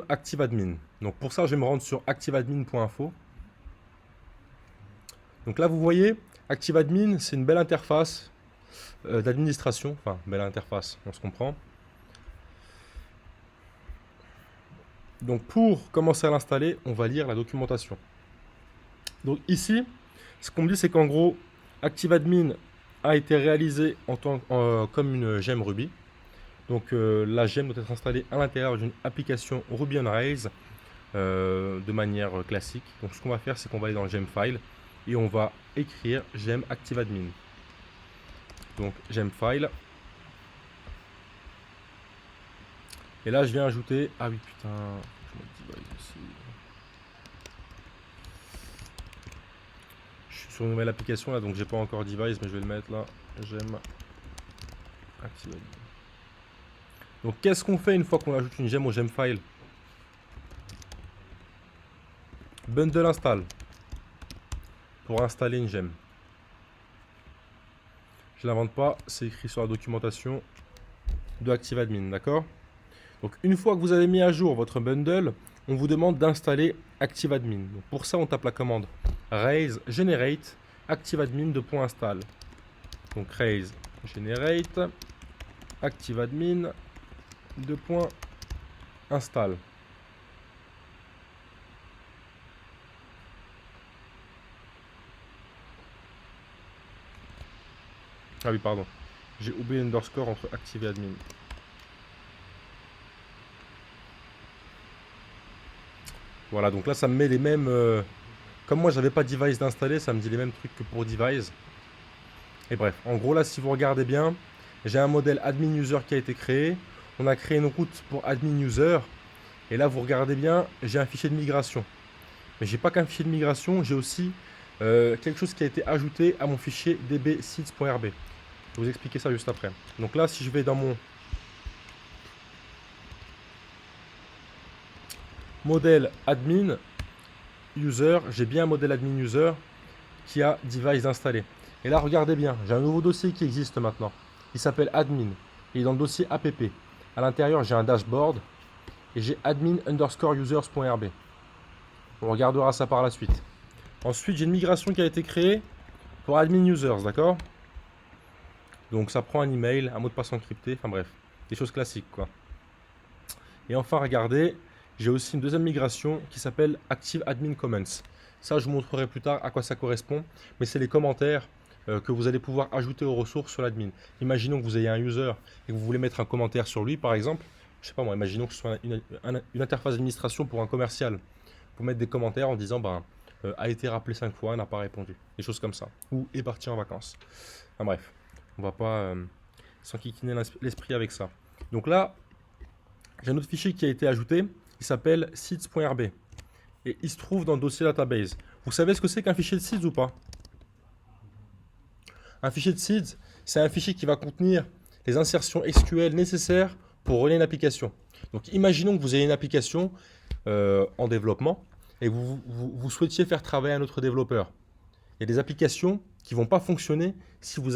ActiveAdmin. Donc pour ça, je vais me rendre sur activeadmin.info. Donc là, vous voyez, ActiveAdmin, c'est une belle interface d'administration. Enfin, belle interface, on se comprend. Donc pour commencer à l'installer, on va lire la documentation. Donc ici, ce qu'on me dit, c'est qu'en gros, ActiveAdmin a été réalisé comme une gemme Ruby. Donc la gemme doit être installée à l'intérieur d'une application Ruby on Rails de manière classique. Donc ce qu'on va faire, c'est qu'on va aller dans le gem file et on va écrire gem ActiveAdmin. Donc gem file. Et là, je viens ajouter. Ah oui, putain. Je mets device aussi. Je suis sur une nouvelle application là, donc j'ai pas encore device, mais je vais le mettre là. Gem ActiveAdmin. Donc qu'est-ce qu'on fait une fois qu'on ajoute une gemme au gem file? Bundle install pour installer une gemme. Je ne l'invente pas, c'est écrit sur la documentation de ActiveAdmin, d'accord? Donc une fois que vous avez mis à jour votre bundle, on vous demande d'installer ActiveAdmin. Donc pour ça, on tape la commande raise generate ActiveAdmin .install. Donc raise generate ActiveAdmin .install. Ah oui, pardon. J'ai oublié l'underscore entre active et admin. Voilà, donc là, ça me met les mêmes... Comme moi, j'avais pas device d'installer, ça me dit les mêmes trucs que pour device. Et bref, en gros, là, si vous regardez bien, j'ai un modèle admin user qui a été créé. On a créé une route pour admin user. Et là, vous regardez bien, j'ai un fichier de migration. Mais j'ai pas qu'un fichier de migration, j'ai aussi quelque chose qui a été ajouté à mon fichier dbseeds.rb. Je vais vous expliquer ça juste après. Donc là, si je vais dans mon modèle admin user, j'ai bien un modèle admin user qui a device installé. Et là, regardez bien, j'ai un nouveau dossier qui existe maintenant. Il s'appelle admin. Il est dans le dossier app. À l'intérieur, j'ai un dashboard et j'ai admin underscore users.rb. On regardera ça par la suite. Ensuite, j'ai une migration qui a été créée pour admin users, d'accord? Donc ça prend un email, un mot de passe encrypté, enfin bref, des choses classiques quoi. Et enfin, regardez, j'ai aussi une deuxième migration qui s'appelle Active Admin Comments. Ça, je vous montrerai plus tard à quoi ça correspond, mais c'est les commentaires que vous allez pouvoir ajouter aux ressources sur l'admin. Imaginons que vous ayez un user et que vous voulez mettre un commentaire sur lui, par exemple. Je sais pas moi, imaginons que ce soit une interface d'administration pour un commercial. Pour mettre des commentaires en disant, a été rappelé 5 fois, n'a pas répondu. Des choses comme ça. Ou est parti en vacances. Enfin bref, on va pas s'enquiquiner l'esprit avec ça. Donc là, j'ai un autre fichier qui a été ajouté, il s'appelle seeds.rb. Et il se trouve dans le dossier database. Vous savez ce que c'est qu'un fichier de seeds ou pas? Un fichier de seeds, c'est un fichier qui va contenir les insertions SQL nécessaires pour relier une application. Donc imaginons que vous ayez une application en développement et que vous souhaitiez faire travailler un autre développeur. Il y a des applications qui ne vont pas fonctionner si vous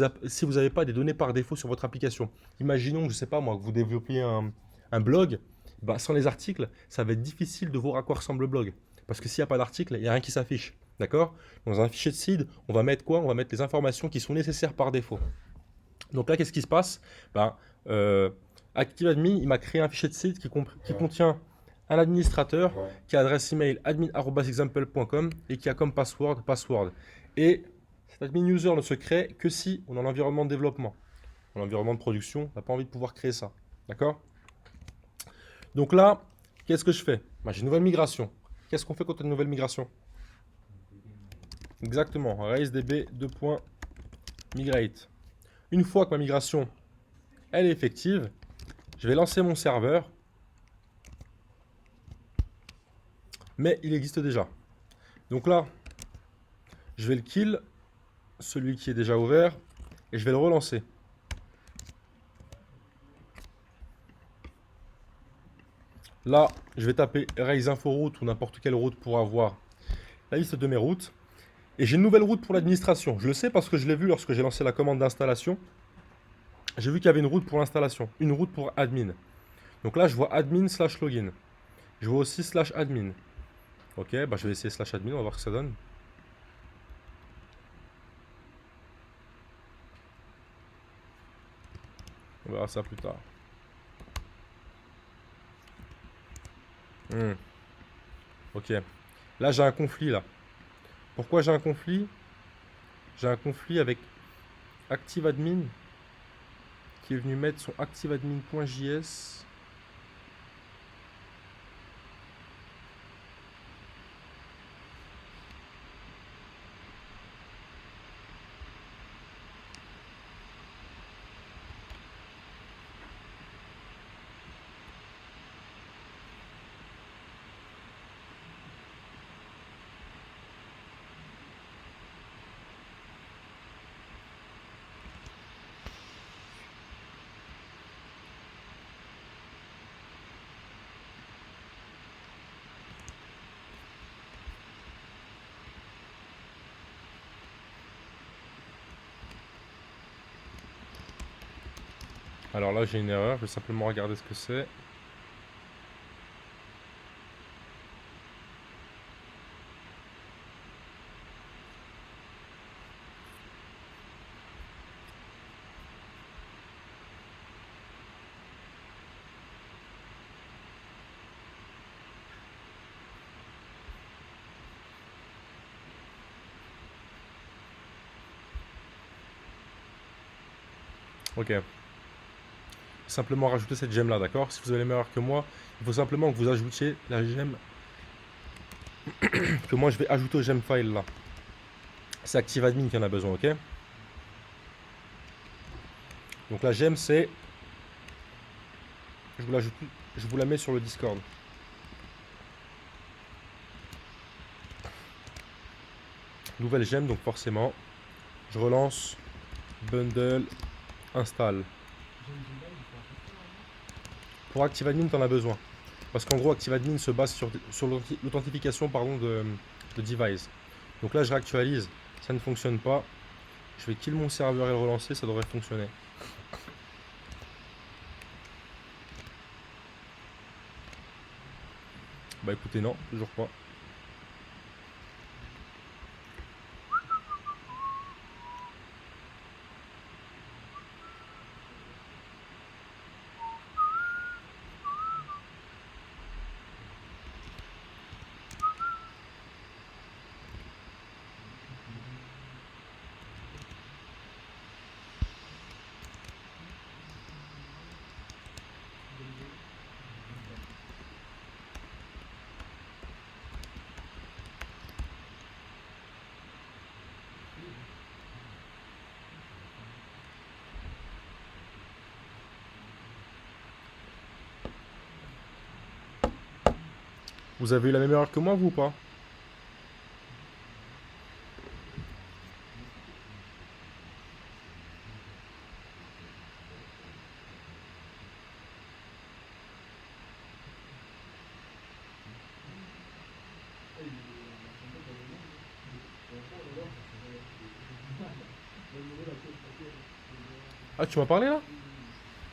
n'avez pas des données par défaut sur votre application. Imaginons, je ne sais pas moi, que vous développiez un blog, sans les articles, ça va être difficile de voir à quoi ressemble le blog. Parce que s'il n'y a pas d'article, il n'y a rien qui s'affiche. D'accord? Dans un fichier de seed, on va mettre quoi? On va mettre les informations qui sont nécessaires par défaut. Donc là, qu'est-ce qui se passe? ActiveAdmin, il m'a créé un fichier de seed qui contient un administrateur qui a adresse email admin@example.com et qui a comme password. Et cet admin user ne se crée que si on est en environnement de développement. En environnement de production, on n'a pas envie de pouvoir créer ça. D'accord? Donc là, qu'est-ce que je fais? J'ai une nouvelle migration. Qu'est-ce qu'on fait quand on a une nouvelle migration? Exactement, raise-db migrate. Une fois que ma migration elle est effective, je vais lancer mon serveur. Mais il existe déjà. Donc là, je vais le kill, celui qui est déjà ouvert, et je vais le relancer. Là, je vais taper raise info route ou n'importe quelle route pour avoir la liste de mes routes. Et j'ai une nouvelle route pour l'administration. Je le sais parce que je l'ai vu lorsque j'ai lancé la commande d'installation. J'ai vu qu'il y avait une route pour l'installation, une route pour admin. Donc là, je vois admin/login. Je vois aussi slash admin. Ok, bah je vais essayer slash admin, on va voir ce que ça donne. On verra ça plus tard. Hmm, ok. Là j'ai un conflit là. Pourquoi j'ai un conflit? J'ai un conflit avec ActiveAdmin qui est venu mettre son activeadmin.js. Alors là j'ai une erreur, je vais simplement regarder ce que c'est. Ok. Simplement rajouter cette gemme là, d'accord? Si vous avez meilleur que moi, il faut simplement que vous ajoutiez la gemme que moi je vais ajouter au gem file là. C'est ActiveAdmin qui en a besoin, ok? Donc la gemme c'est... Je vous, je vous la mets sur le Discord. Nouvelle gemme, donc forcément, je relance, bundle, install. Pour ActiveAdmin, tu en as besoin. Parce qu'en gros, ActiveAdmin se base sur l'authentification de device. Donc là, je réactualise, ça ne fonctionne pas. Je vais kill mon serveur et le relancer, ça devrait fonctionner. Bah écoutez, non, toujours pas. Vous avez eu la même erreur que moi, vous ou pas? Ah, tu m'as parlé là?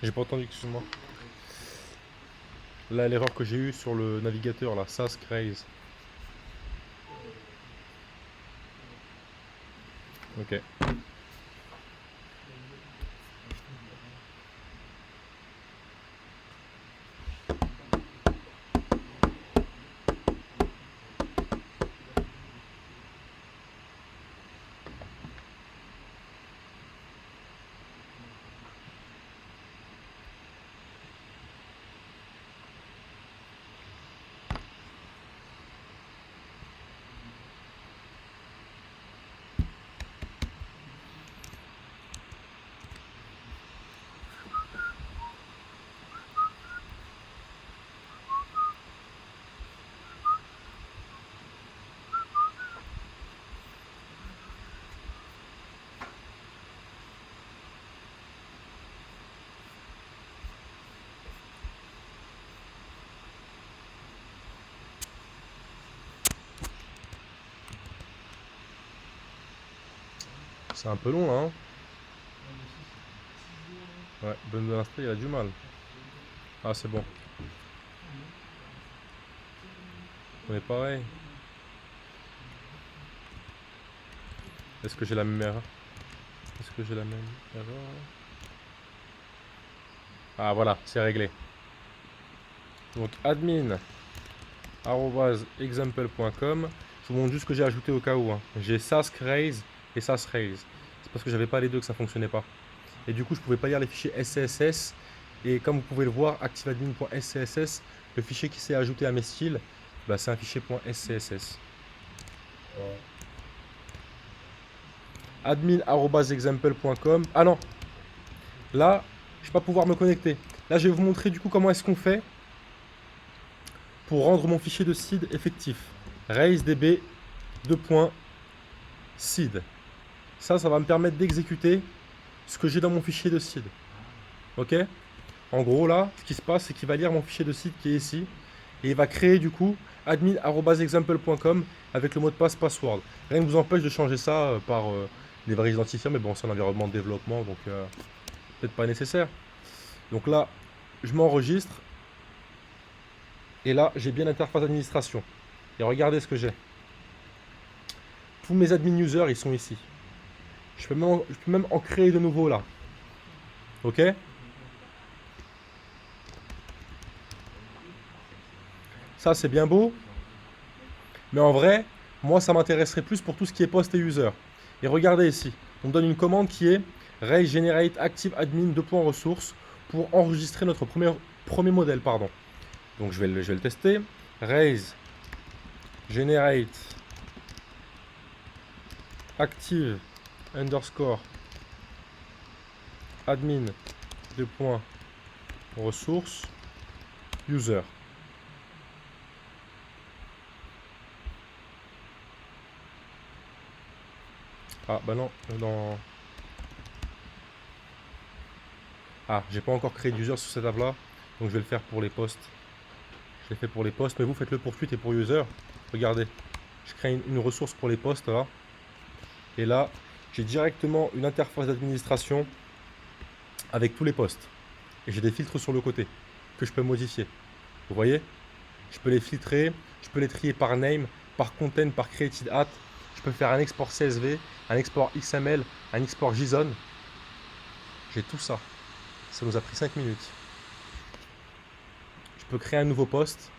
J'ai pas entendu, excuse-moi. Là, l'erreur que j'ai eue sur le navigateur, là, Sask Raise. Ok. C'est un peu long là, hein? Ouais, bundle install, il a du mal. Ah, c'est bon. On est pareil. Est-ce que j'ai la même erreur? Est-ce que j'ai la même erreur? Ah voilà, c'est réglé. Donc admin @example.com. Je vous montre juste ce que j'ai ajouté au cas où. J'ai Sask Raise et Sask Raise. C'est parce que j'avais pas les deux que ça fonctionnait pas. Et du coup, je pouvais pas lire les fichiers SCSS. Et comme vous pouvez le voir, activeadmin.scss, le fichier qui s'est ajouté à mes styles, bah, c'est un fichier .scss. Admin@example.com. Ah non, là, je vais pas pouvoir me connecter. Là, je vais vous montrer du coup comment est-ce qu'on fait pour rendre mon fichier de seed effectif. RaiseDB 2.seed. Ça va me permettre d'exécuter ce que j'ai dans mon fichier de seed. Ok? En gros, là, ce qui se passe, c'est qu'il va lire mon fichier de seed qui est ici. Et il va créer du coup admin@example.com avec le mot de passe password. Rien ne vous empêche de changer ça par des vrais identifiants, mais bon, c'est un environnement de développement, donc peut-être pas nécessaire. Donc là, je m'enregistre. Et là, j'ai bien l'interface d'administration. Et regardez ce que j'ai. Tous mes admin users, ils sont ici. Je peux même en créer de nouveaux là. Ok? Ça, c'est bien beau. Mais en vrai, moi, ça m'intéresserait plus pour tout ce qui est post et user. Et regardez ici. On me donne une commande qui est raise generate active admin ressources pour enregistrer notre premier modèle. Pardon. Donc, je vais le tester. Raise generate active underscore admin ressources user. Ah bah non, Ah, j'ai pas encore créé d'user sur cette table là, donc je vais le faire pour les posts. Je l'ai fait pour les posts, mais vous faites-le pour tweet et pour user. Regardez, je crée une ressource pour les posts là. Et là, j'ai directement une interface d'administration avec tous les posts. Et j'ai des filtres sur le côté que je peux modifier. Vous voyez? Je peux les filtrer, je peux les trier par name, par content, par created at. Je peux faire un export CSV, un export XML, un export JSON. J'ai tout ça. Ça nous a pris 5 minutes. Je peux créer un nouveau post.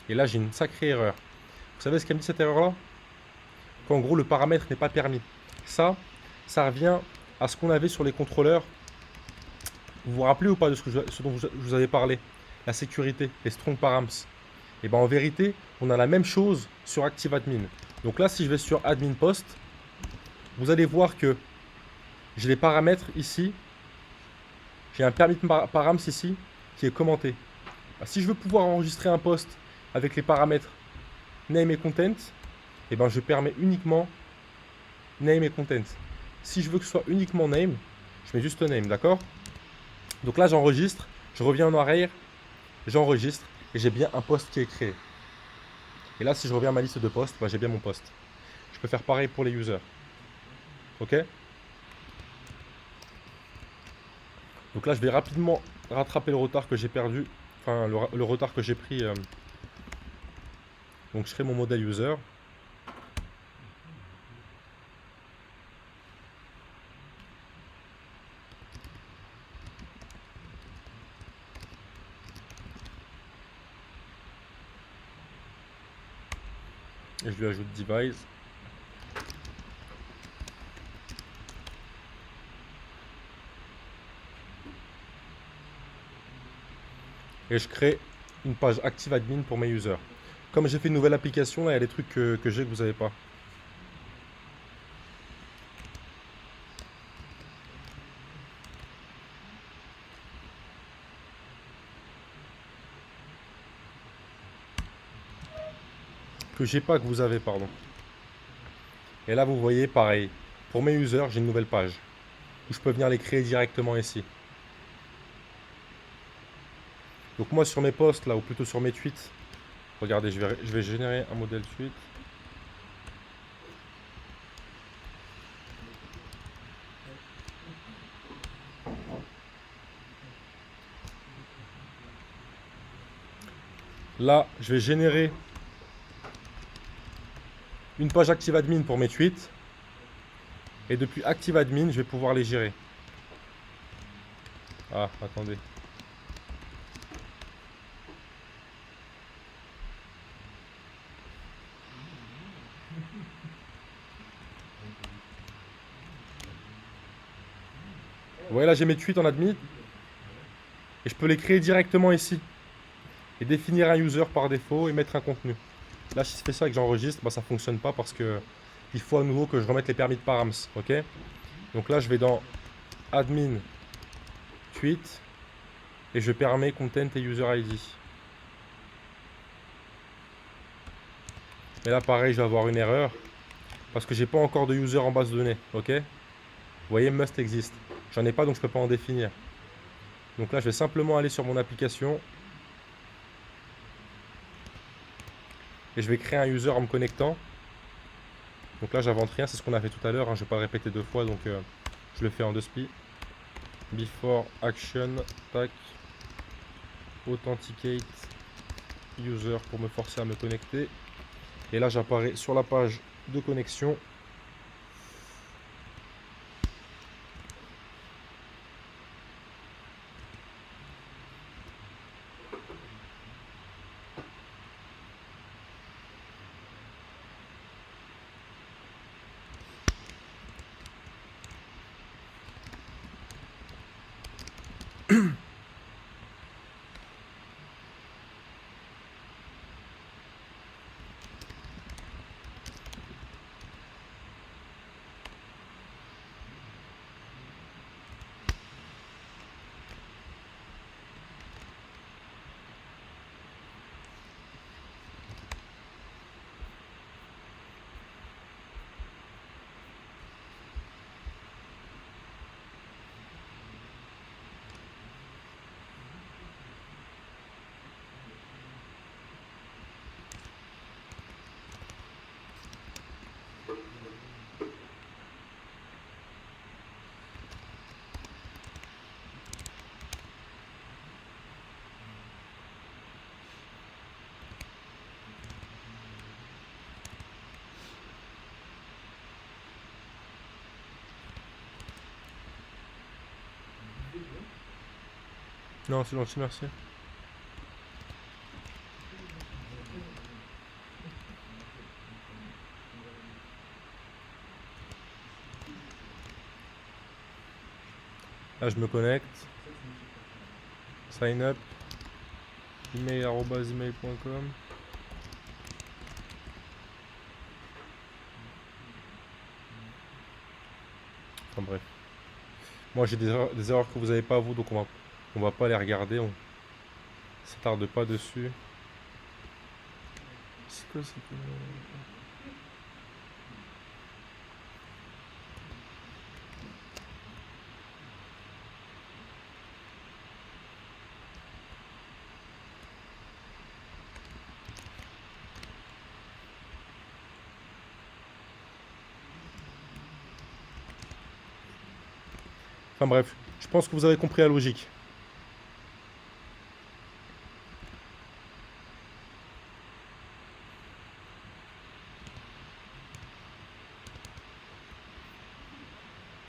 Et là, j'ai une sacrée erreur. Vous savez ce qu'a me dit cette erreur-là? Qu'en gros, le paramètre n'est pas permis. Ça revient à ce qu'on avait sur les contrôleurs. Vous vous rappelez ou pas de ce dont je vous avais parlé? La sécurité, les strong params. Et bien en vérité, on a la même chose sur ActiveAdmin. Donc là, si je vais sur Admin Post, vous allez voir que j'ai les paramètres ici. J'ai un permis de params ici qui est commenté. Si je veux pouvoir enregistrer un post avec les paramètres name et content, et ben je permets uniquement name et content. Si je veux que ce soit uniquement name, je mets juste name, d'accord? Donc là, j'enregistre, je reviens en arrière, j'enregistre et j'ai bien un post qui est créé. Et là, si je reviens à ma liste de posts, bah, j'ai bien mon post. Je peux faire pareil pour les users. Ok? Donc là, je vais rapidement rattraper le retard que j'ai perdu, enfin le retard que j'ai pris. Donc je crée mon modèle user. Et je lui ajoute device. Et je crée une page active admin pour mes users. Comme j'ai fait une nouvelle application, là, il y a des trucs que j'ai que vous n'avez pas. Que j'ai pas que vous avez, pardon. Et là, vous voyez, pareil. Pour mes users, j'ai une nouvelle page. Où je peux venir les créer directement ici. Donc moi, sur mes posts, là, ou plutôt sur mes tweets, regardez, je vais générer un modèle tweet. Là, je vais générer une page Active Admin pour mes tweets. Et depuis Active Admin, je vais pouvoir les gérer. Ah, attendez. Vous voyez là, j'ai mes tweets en admin. Et je peux les créer directement ici. Et définir un user par défaut et mettre un contenu. Là, si je fais ça et que j'enregistre, bah, ça ne fonctionne pas parce que il faut à nouveau que je remette les permis de params. Ok. Donc là, je vais dans admin tweet et je permets content et user ID. Et là, pareil, je vais avoir une erreur parce que j'ai pas encore de user en base de données. Ok. Vous voyez, must exist. J'en ai pas, donc je peux pas en définir. Donc là, je vais simplement aller sur mon application et je vais créer un user en me connectant. Donc là, j'invente rien, c'est ce qu'on a fait tout à l'heure. Hein. Je ne vais pas le répéter deux fois, donc je le fais en deux spi. Before action, tac, authenticate user pour me forcer à me connecter. Et là, j'apparais sur la page de connexion. Non, c'est gentil, merci. Là, je me connecte. Sign up. Email@email.com. Enfin bref. Moi, j'ai des erreurs que vous n'avez pas vous, donc on va pas les regarder. On s'attarde pas dessus. C'est quoi, c'est quoi? Enfin bref, je pense que vous avez compris la logique.